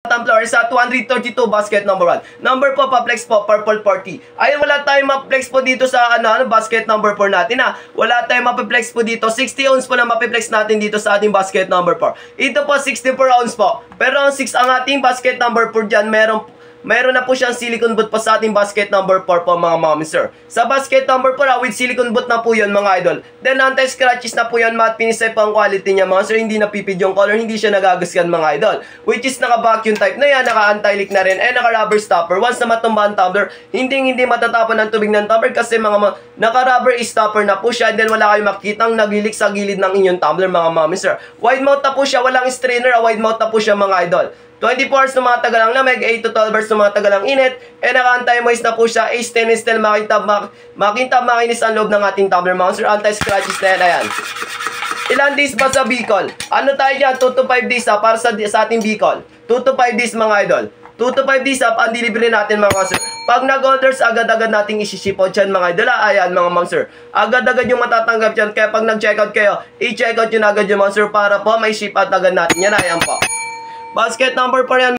Tumbler sa 232 basket number 1. Number po, pa-flex po, purple 40. Ayun, wala tayong ma-flex po dito sa basket number 4 natin ha. Wala tayong ma-flex po dito. 60 ounce po na ma-flex natin dito sa ating basket number 4. Ito po, 64 ounce po. Pero ang 6 ang ating basket number 4 dyan, meron na po siyang silicone boot pa sa ating basket number 4 po mga mami sir. Sa basket number 4 with silicone boot na po yun mga idol. Then anti-scratches na po yan, matte finish type ang quality niya mga sir. Hindi napipid yung color, hindi siya nagagasgan mga idol. Which is naka-vacuum type na yan, naka-anti-leak na rin, and naka-rubber stopper. Once na matumba ang tumbler, hindi matatapon ng tubig ng tumbler kasi naka-rubber stopper na po siya. And then wala kayong makitang naglilik sa gilid ng inyong tumbler mga mami sir. Wide mouth na po siya, walang strainer, wide mouth na po siya mga idol. 24 hours na mga tagalang lamig, 8 to 12 hours na mga tagalang init, and naka-anti-moist na po siya, stainless steel, makintab, makinis ang loob ng ating tumbler mga sir, anti-scratches na yan, ayan. Ilan days ba sa Bicol? Ano tayo dyan? 2 to 5 days para sa ating Bicol. 2 to 5 days mga idol. 2 to 5 days ang delivery natin mga sir. Pag nag-orders, agad-agad nating isi-ship out dyan mga idol. Ayan mga ma'am sir. Agad-agad yung matatanggap dyan. Kaya pag nag-checkout kayo, i-checkout yun agad yung mga sir para po may ship out agad natin. Yan, ayan po. Basket number 4 yan.